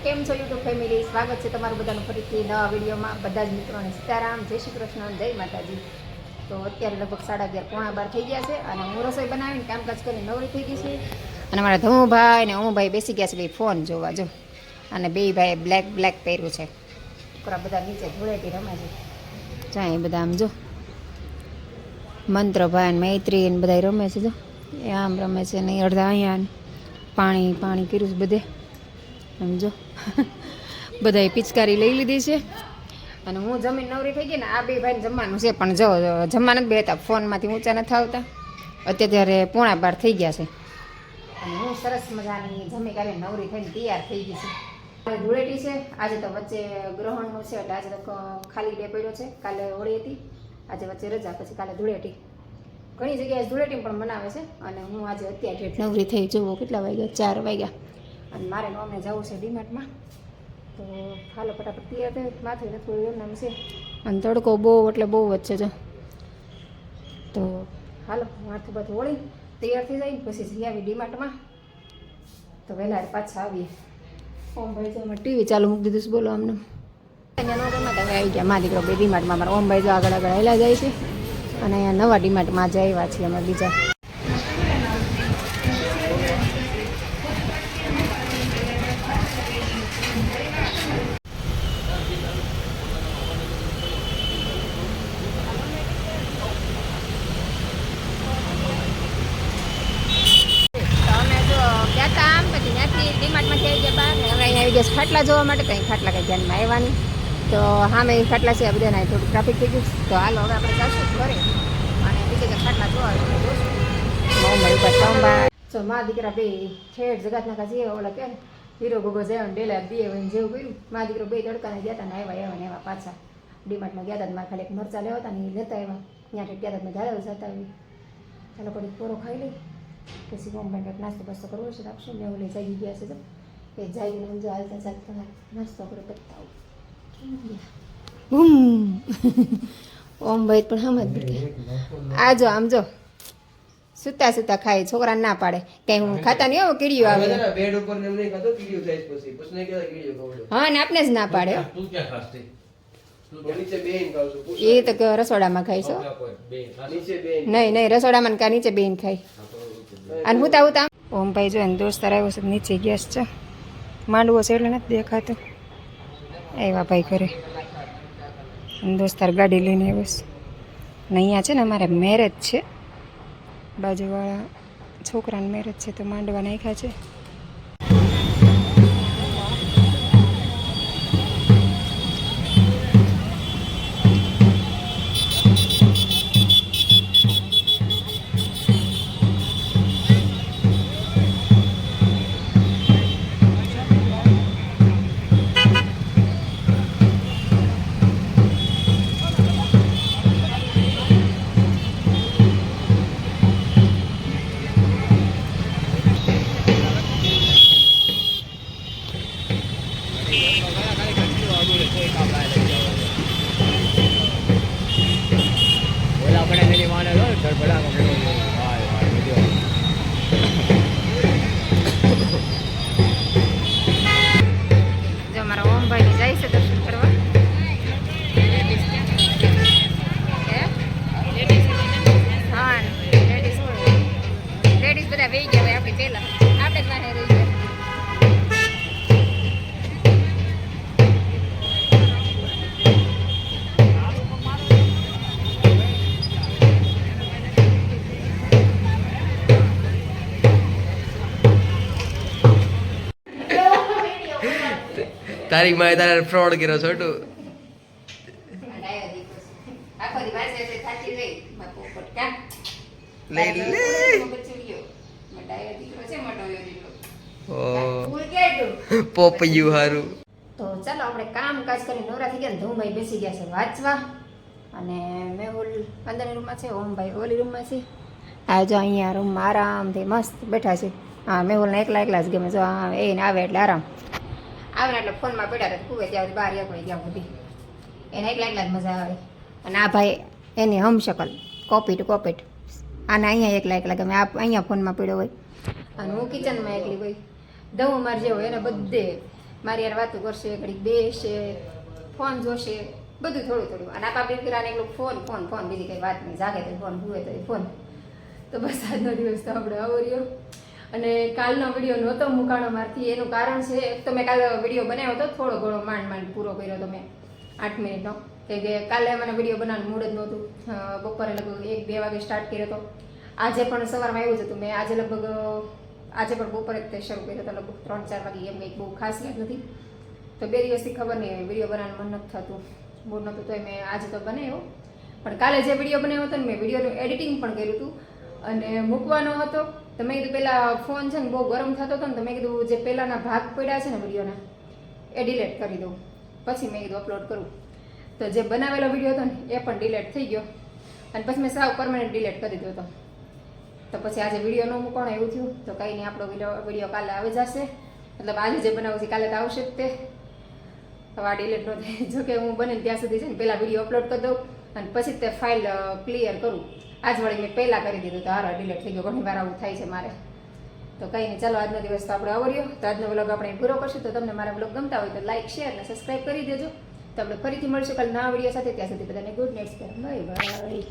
કેમ છો YouTube family? સ્વાગત છે તમારું બધાનું ફરીથી નવા વિડીયોમાં. બધા જ મિત્રોને સીતારામ, જય શ્રી કૃષ્ણ, જય માતાજી. તો અત્યારે લગભગ 11:30 પોણા 12 થઈ ગયા છે અને હું રસોઈ બનાવીને કામકાજ કરીને નવરી થઈ ગઈ છે. અને મારા ધમુભાઈ ને હું બેસી ગયા છે ભાઈ ફોન જોવા જો. અને બે ભાઈ બ્લેક પહેર્યું છે. છોકરા બધા નીચે ધૂળેટી રમે છે. જાય બધા આમ જો મંત્રભાઈ ને મૈત્રી ને બધા રમે છે જો. એ આમ રમે છે ને અડધા અહીંયા પાણી કર્યું છે બધે સમજો. બધાએ પિચકારી લઈ લીધી છે અને હું જમીન નવરી થઈ ગઈ ને આ બે ભાઈને જમવાનું છે પણ જો જમવા નથી બેહતા, ફોનમાંથી ઊંચા નથી આવતા. અત્યારે પોણા 12 થઈ ગયા છે અને હું સરસ મજાની જમી કાઢી નવરી થઈને તૈયાર થઈ ગઈ છે. કાલે ધૂળેટી છે, આજે તો વચ્ચે ગ્રહણનું છે એટલે આજે તો ખાલી ડે પડ્યો છે. કાલે હોળી હતી, આજે વચ્ચે રજા, પછી કાલે ધૂળેટી. ઘણી જગ્યાએ ધૂળેટી પણ મનાવે છે અને હું આજે અત્યારે નવરી થઈ. જુઓ કેટલા વાગ્યા, 4 વાગ્યા અને મારે નોમને જવું છે ડીમાર્ટમાં. તો હાલો ફટાફટ તૈયાર થાય, માથું ને થોડું નામ છે અને તડકો બહુ એટલે બહુ વચ્ચે જો. તો હાલો માથું બધું વળી તૈયાર થઈ જાય પછી જઈ આવી ડીમાર્ટમાં. તો વહેલા પાછા આવીએ. ઓમભાઈ જો અમે ટીવી ચાલુ મૂકી દીધું છે, બોલો અમને આવી ગયા મારા દીકરો બે ડીમાર્ટમાં. મારા ઓમભાઈ જો આગળ હેલા જાય છે અને અહીંયા નવા ડીમાર્ટમાં જ આવ્યા છીએ અમે બીજા. ખાટલા જોવા માટે કંઈ ખાટલા કંઈ ધ્યાનમાં આવ્યા નહીં. તો સામે ખાટલા છે બધાને થોડું ટ્રાફિક થઈ ગયું. તો હાલો હવે આપણે જઈશું ઘરે અને બીજે જે ખાટલા જોવા જોઈશું. જો મા દીકરા બે ઠેઠ જગતનાકા જે ઓલા કે હીરો ગોગો જાય ડેલા બે વહીને જેવું કર્યું. મા દીકરો બે તડકાને ગયા હતા ને આવ્યા ને એવા પાછા ડીમાર્ટમાં ગયા હતા. મારે ખાલી એક મરચાં લેવા હતા ને એ લેતા આવ્યા. ત્યાં ગયા હતા ધારા જતા આવી. ચાલો થોડીક પોરો ખાઈ લઈ પછી મોમભાઈ કંઈક નાસ્તો બાસ્તો કરવો છે રાખશું ને એવું લઈ જાગી ગયા છે. તો એ જાગીને સમજો હાલતા ચાલતા નાસ્તો આપણે કરતા ઓમભાઈ પણ હમ જ આ જો આમ જો સુતા સુતા ખાય. છોકરાને ના પાડે કઈ હું ખાતા નહીં. આવો કીડીઓ આવે હા ને આપને જ ના પાડે. એ તો રસોડામાં ખાઈશ. નહીં રસોડામાં કા નીચે બેન ખાય. અને હુતા ઓમભાઈ જો ને દોસ્તાર આવ્યો છે નીચે ગેસ છે માંડવો છે એટલે નથી દેખાતો. આવ્યા ભાઈ ઘરે દોસ્તાર ગાડી લઈને આવ્યો છે. ને અહીંયા છે ને અમારે મેરેજ છે, બાજુવાળા છોકરાને મેરેજ છે તો માંડવા નાખ્યા છે. જો મારા ઓમભાઈ જાય છે દર્શન કરવા. હા લેડીઝ બધા વહી ગયા હોય આપણી પહેલા, આપણે જ વાહે રહી ગયા. તારી માએ તારે ફ્રોડ કર્યો છોટું. પોપૈયું હારું. તો ચાલો આપણે કામકાજ કરીને નવરા થઈ ગયા ને ધૂમભાઈ બેસી ગયા છે વાંચવા અને મેહુલ અંદરની રૂમમાં છે, ઓમભાઈ ઓલી રૂમમાં છે. આ જો અહીંયા રૂમમાં આરામથી મસ્ત બેઠા છે. હા મેહુલને એકલા જ ગમે. જો એને આવે એટલે આરામ આવે ને એટલે ફોનમાં પડ્યા રહે કુવે ત્યાં બહાર એક હોય ત્યાં સુધી એને એકલા જ મજા આવે. અને આ ભાઈ એની હમશકલ કોપી ટુ કોપીટ. આને અહીંયા એકલા ગમે. આ અહીંયા ફોનમાં પડ્યો હોય અને હું કિચનમાં એકલી હોય. દવું માર જેવો એને બધે મારી યાર વાતો કરશે, ઘડીક બેસશે, ફોન જોશે, બધું થોડું થોડું. અને આપણા દીકરાને એકલું ફોન ફોન ફોન, બીજી કંઈ વાત નહીં. જાગે તો ફોન, હુએ તો ફોન. તો બસ આજનો દિવસ તો આપણે આવો રહ્યો. અને કાલનો વિડીયો નહોતો મૂકાણો મારથી, એનું કારણ છે એક તો મેં કાલે વિડીયો બનાવ્યો હતો, થોડો ઘણો માંડ પૂરો કર્યો તો મેં 8 મિનિટનો. કેમ કે કાલે મને વિડીયો બનાવવાનું મૂડ જ નહોતું. બપોરે લગભગ 1-2 વાગે સ્ટાર્ટ કર્યો હતો. આજે પણ સવારમાં એવું જ હતું. મેં આજે પણ બપોરે જ તે શરૂ કર્યો હતો, લગભગ 3-4 વાગે. એમ કંઈક બહુ ખાસ યાદ નથી. તો 2 દિવસથી ખબર નહીં, વિડીયો બનાવવાનું મન નથી થતું, મૂડ નહોતું. તોય મેં આજે તો બનાવ્યો. પણ કાલે જે વિડીયો બનાવ્યો હતો ને, મેં વિડીયોનું એડિટિંગ પણ કર્યું હતું અને મૂકવાનો હતો. તો મેં કીધું પહેલાં ફોન છે ને બહુ ગરમ થતો હતો ને, તો મેં કીધું જે પહેલાંના ભાગ પડ્યા છે ને વિડીયોના, એ ડિલેટ કરી દઉં, પછી મેં કીધું અપલોડ કરું. તો જે બનાવેલો વિડીયો હતો ને એ પણ ડિલેટ થઈ ગયો અને પછી મેં સાવ પરમાનન્ટ ડિલેટ કરી દીધો હતો. તો પછી આજે વિડીયો ન મૂકવાનો એવું થયું. તો કંઈ નહીં, આપણો વિડીયો કાલે આવી જશે. મતલબ આજે જે બનાવું છે કાલે તો આવશે જ તે. હવે આ ડિલેટ ન થાય. જોકે હું બને ત્યાં સુધી છે ને પહેલાં વિડીયો અપલોડ કરી દઉં અને પછી તે ફાઇલ ક્લિયર કરું. આજ વળી મેં પહેલાં કરી દીધું તો હારો ડિલેટ થઈ ગયો. ઘણી વાર આવું થાય છે મારે. તો કંઈ નહીં, ચાલો આજનો દિવસ તો આપણે આવો રહ્યો. તો આજનો વ્લોગ આપણે પૂરો કરશું. તો તમને મારા વ્લોગ ગમતા હોય તો લાઈક, શેર અને સબસ્ક્રાઈબ કરી દેજો. તો આપણે ફરીથી મળશું કાલે નવા વિડીયો સાથે. ત્યાં સુધી બધાને ગુડ નાઇટ, બાય બાય.